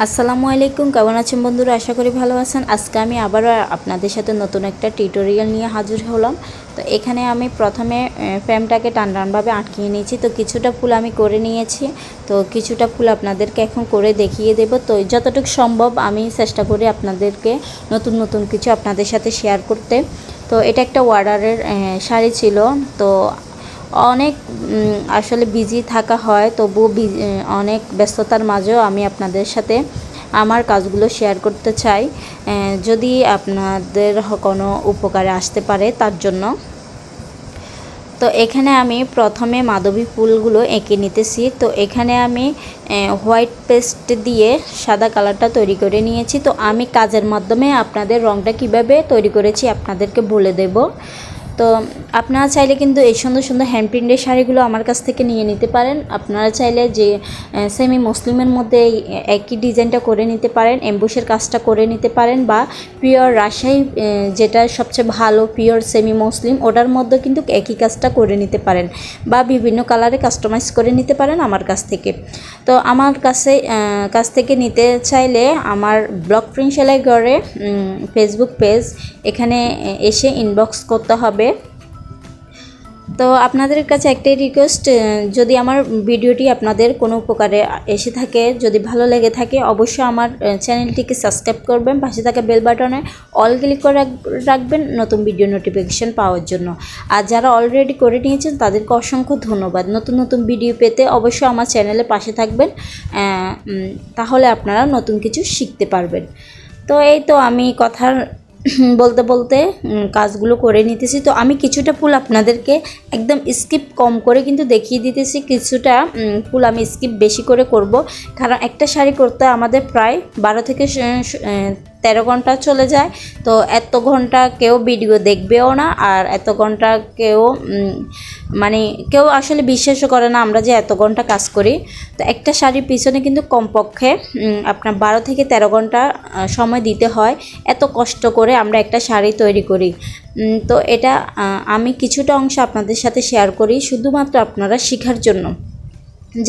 আসসালামু আলাইকুম, কেমন আছেন বন্ধুরা? আশা করি ভালো আছেন। আজকে আমি আবারও আপনাদের সাথে নতুন একটা টিউটোরিয়াল নিয়ে হাজির হলাম। তো এখানে আমি প্রথমে ফ্রেমটাকে টানভাবে আটকিয়ে নিয়েছি। তো কিছুটা ফুল আমি করে নিয়েছি, তো কিছুটা ফুল আপনাদেরকে এখন করে দেখিয়ে দেব। তো যতটুকু সম্ভব আমি চেষ্টা করি আপনাদেরকে নতুন নতুন কিছু আপনাদের সাথে শেয়ার করতে। তো এটা একটা অর্ডারের শাড়ি ছিল। তো অনেক আসলে বিজি থাকা হয়, তবুও অনেক ব্যস্ততার মাঝেও আমি আপনাদের সাথে আমার কাজগুলো শেয়ার করতে চাই, যদি আপনাদের কোনো উপকারে আসতে পারে তার জন্য। তো এখানে আমি প্রথমে মাধবী ফুলগুলো এঁকে নিতেছি। তো এখানে আমি হোয়াইট পেস্ট দিয়ে সাদা কালারটা তৈরি করে নিয়েছি। তো আমি কাজের মাধ্যমে আপনাদের রঙটা কিভাবে তৈরি করেছি আপনাদেরকে বলে দেব। তো আপনারা চাইলে কিন্তু এই সুন্দর সুন্দর হ্যান্ড প্রিন্টের শাড়িগুলো আমার কাছ থেকে নিয়ে নিতে পারেন। আপনারা চাইলে যে সেমি মুসলিমের মধ্যে একই ডিজাইনটা করে নিতে পারেন, এমবুশের কাজটা করে নিতে পারেন, বা পিওর রাজশাহী যেটা সবচেয়ে ভালো পিওর সেমি মুসলিম, ওটার মধ্যে কিন্তু একই কাজটা করে নিতে পারেন, বা বিভিন্ন কালারে কাস্টমাইজ করে নিতে পারেন আমার কাছ থেকে। তো আমার কাছ থেকে নিতে চাইলে আমার ব্লক প্রিন্ট সেলাই ঘরে ফেসবুক পেজ, এখানে এসে ইনবক্স করতে হবে। তো আপনাদের কাছে একটাই রিকোয়েস্ট, যদি আমার ভিডিওটি আপনাদের কোনো উপকারে এসে থাকে, যদি ভালো লেগে থাকে, অবশ্যই আমার চ্যানেলটিকে সাবস্ক্রাইব করবেন, পাশে থাকা বেল বাটনে অল ক্লিক করে রাখবেন নতুন ভিডিও নোটিফিকেশান পাওয়ার জন্য। আর যারা অলরেডি করে নিয়েছেন তাদেরকে অসংখ্য ধন্যবাদ। নতুন নতুন ভিডিও পেতে অবশ্যই আমার চ্যানেলের পাশে থাকবেন, তাহলে আপনারা নতুন কিছু শিখতে পারবেন। তো এই তো আমি কথার বলতে বলতে কাজগুলো করে নিতেছি। তো আমি কিছুটা ফুল আপনাদেরকে একদম স্কিপ কম করে কিন্তু দেখিয়ে দিতেছি, কিছুটা ফুল আমি স্কিপ বেশি করে করব, কারণ একটা শাড়ি করতে আমাদের প্রায় 12 থেকে 13 ঘন্টা চলে যায়। তো এত ঘন্টা কেউ ভিডিও দেখবেও না, আর এত ঘন্টা কেউ আসলে বিশ্বাসও করে না আমরা যে এত ঘন্টা কাজ করি। তো একটা শাড়ির পিছনে কিন্তু কমপক্ষে আপনার 12 থেকে 13 ঘন্টা সময় দিতে হয়, এত কষ্ট করে আমরা একটা শাড়ি তৈরি করি। তো এটা আমি কিছুটা অংশ আপনাদের সাথে শেয়ার করি শুধুমাত্র আপনারা শেখার জন্য।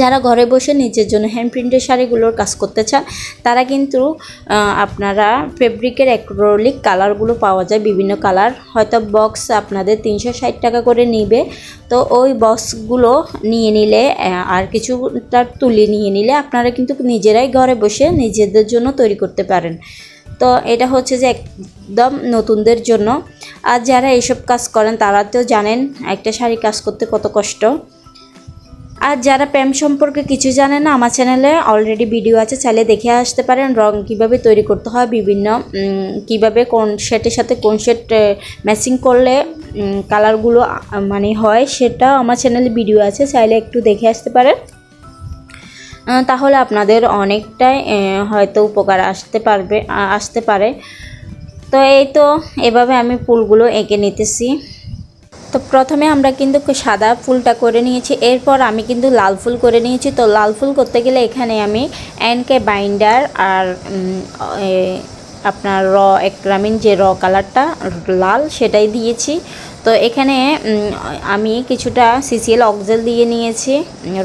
যারা ঘরে বসে নিজের জন্য হ্যান্ড প্রিন্টের শাড়িগুলোর কাজ করতে চান, তারা কিন্তু আপনারা ফেব্রিকের অ্যাক্রিলিক কালারগুলো পাওয়া যায়, বিভিন্ন কালার, হয়তো বক্স আপনাদের 360 টাকা করে নিবে। তো ওই বক্সগুলো নিয়ে নিলে আর কিছুটা তুলে নিয়ে নিলে আপনারা কিন্তু নিজেরাই ঘরে বসে নিজেদের জন্য তৈরি করতে পারেন। তো এটা হচ্ছে যে একদম নতুনদের জন্য। আর যারা এইসব কাজ করেন তারা তো জানেন একটা শাড়ি কাজ করতে কত কষ্ট। আর যারা প্রেম সম্পর্কে কিছু জানে না, আমার চ্যানেলে অলরেডি ভিডিও আছে, চাইলে দেখে আসতে পারেন। রং কিভাবে তৈরি করতে হয়, বিভিন্ন কিভাবে কোন শেডের সাথে কোন শেড ম্যাচিং করলে কালারগুলো হয়, সেটা আমার চ্যানেলে ভিডিও আছে, চাইলে একটু দেখে আসতে পারেন। তাহলে আপনাদের অনেকটাই হয়তো উপকার আসতে পারে। তো এই তো এভাবে আমি ফুলগুলো এঁকে নিতেছি। তো প্রথমে আমরা কিন্তু সাদা ফুলটা করে নিয়েছি, এরপর আমি কিন্তু লাল ফুল করে নিয়েছি। তো লাল ফুল করতে গেলে এখানে আমি এনকে বাইন্ডার আর আপনার একরামিন যে কালারটা লাল, সেটাই দিয়েছি। তো এখানে আমি কিছুটা সিসিএল অক্সেল দিয়ে নিয়েছি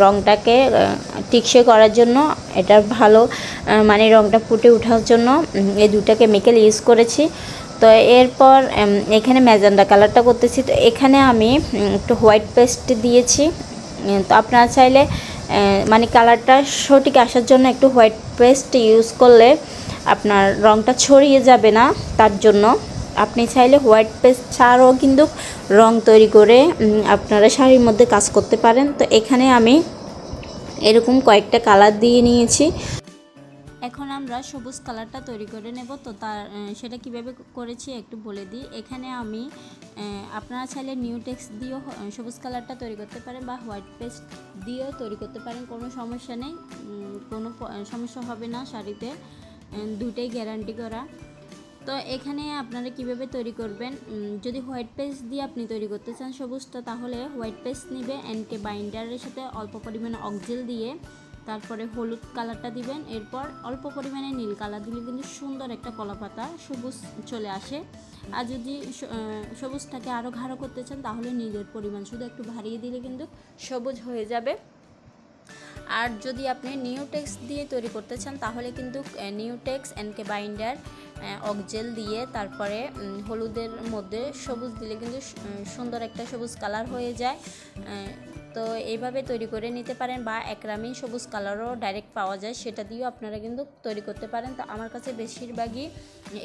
রঙটাকে টিকসই করার জন্য, এটা ভালো রঙটা ফুটে ওঠার জন্য এই দুটা কেমিক্যাল ইউজ করেছি। তো এরপর এখানে ম্যাজেন্ডা কালারটা করতেছি। তো এখানে আমি একটু হোয়াইট পেস্ট দিয়েছি। তো আপনারা চাইলে কালারটা সঠিক আসার জন্য একটু হোয়াইট পেস্ট ইউজ করলে আপনার রঙটা ছড়িয়ে যাবে না, তার জন্য আপনি চাইলে হোয়াইট পেস্ট ছাড়াও কিন্তু রং তৈরি করে আপনারা শাড়ির মধ্যে কাজ করতে পারেন। তো এখানে আমি এরকম কয়েকটা কালার দিয়ে নিয়েছি। এখন আমরা সবুজ কালারটা তৈরি করে নেব। তো সেটা কিভাবে করেছি একটু বলে দিই। এখানে আমি আপনারা চাইলে নিউটেক্স দিয়েও সবুজ কালারটা তৈরি করতে পারেন, বা হোয়াইট পেস্ট দিয়েও তৈরি করতে পারেন, কোনো সমস্যা নেই, কোনো সমস্যা হবে না শাড়িতে, দুটোই গ্যারান্টি করা। তো এখানে আপনারা কিভাবে তৈরি করবেন, যদি হোয়াইট পেস্ট দিয়ে আপনি তৈরি করতে চান সবুজটা, তাহলে হোয়াইট পেস্ট নেবে, এনকে বাইন্ডারের সাথে অল্প পরিমাণে অক্সেল দিয়ে তারপরে হলুদ কালারটা দিবেন, এরপর অল্প পরিমাণে নীল কালার দিলে কিন্তু সুন্দর একটা কলাপাতা সবুজ চলে আসে। আর যদি সবুজটাকে আরও গাঢ় করতে চান, তাহলে নীলের পরিমাণ শুধু একটু বাড়িয়ে দিলে কিন্তু সবুজ হয়ে যাবে। আর যদি আপনি নিউটেক্স দিয়ে তৈরি করতে চান তাহলে কিন্তু নিউটেক্স এনকে বাইন্ডার অকজেল দিয়ে তারপরে হলুদের মধ্যে সবুজ দিলে কিন্তু সুন্দর একটা সবুজ কালার হয়ে যায়। তো এইভাবে তৈরি করে নিতে পারেন, বা একরামি সবুজ কালারও ডাইরেক্ট পাওয়া যায়, সেটা দিয়েও আপনারা কিন্তু তৈরি করতে পারেন। তো আমার কাছে বেশিরভাগই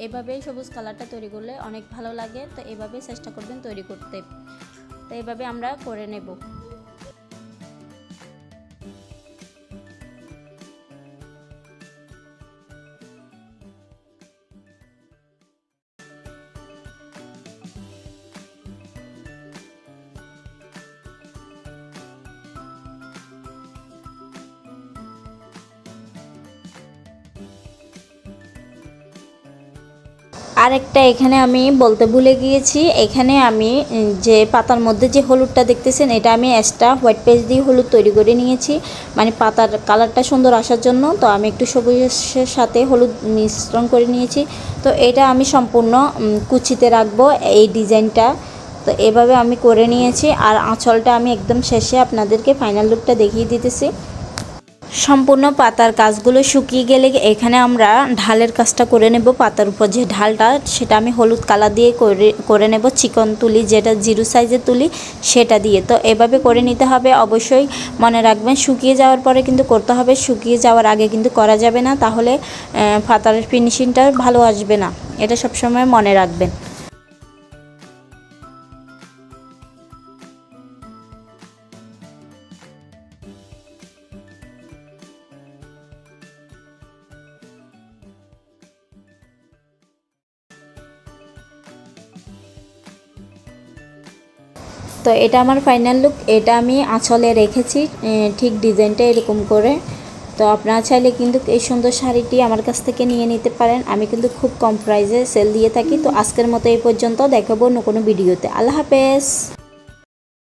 এভাবেই সবুজ কালারটা তৈরি করলে অনেক ভালো লাগে। তো এভাবেই চেষ্টা করবেন তৈরি করতে। তো এইভাবে আমরা করে নেব। আরেকটা এখানে আমি বলতে ভুলে গিয়েছি, এখানে আমি যে পাতার মধ্যে যে হলুদটা দেখতেছেন এটা আমি এক্সট্রা হোয়াইট পেস্ট দিয়ে হলুদ তৈরি করে নিয়েছি, মানে পাতার কালারটা সুন্দর আসার জন্য। তো আমি একটু সবুজের সাথে হলুদ মিশ্রণ করে নিয়েছি। তো এটা আমি সম্পূর্ণ কুচিতে রাখবো এই ডিজাইনটা। তো এভাবে আমি করে নিয়েছি। আর আঁচলটা আমি একদম শেষে আপনাদেরকে ফাইনাল লুকটা দেখিয়ে দিতেছি। সম্পূর্ণ পাতার কাজগুলো শুকিয়ে গেলে এখানে আমরা ঢালের কাজটা করে নেব। পাতার উপর যে ঢালটা সেটা আমি হলুদ কালার দিয়ে করে নেব, চিকন তুলি যেটা 0 সাইজের তুলি সেটা দিয়ে। তো এভাবে করে নিতে হবে। অবশ্যই মনে রাখবেন শুকিয়ে যাওয়ার পরে কিন্তু করতে হবে, শুকিয়ে যাওয়ার আগে কিন্তু করা যাবে না, তাহলে পাতার ফিনিশিংটা ভালো আসবে না। এটা সবসময় মনে রাখবেন। তো এটা আমার ফাইনাল লুক। এটা আমি আঁচলে রেখেছি ঠিক ডিজাইনটা এরকম করে। তো আপনারা চাইলে কিন্তু এই সুন্দর শাড়িটি আমার কাছ থেকে নিয়ে নিতে পারেন। আমি কিন্তু খুব কম প্রাইসে সেল দিয়ে থাকি। তো আজকের মতো এই পর্যন্ত, দেখাবো অন্য কোনো ভিডিওতে। আল্লাহ হাফেজ।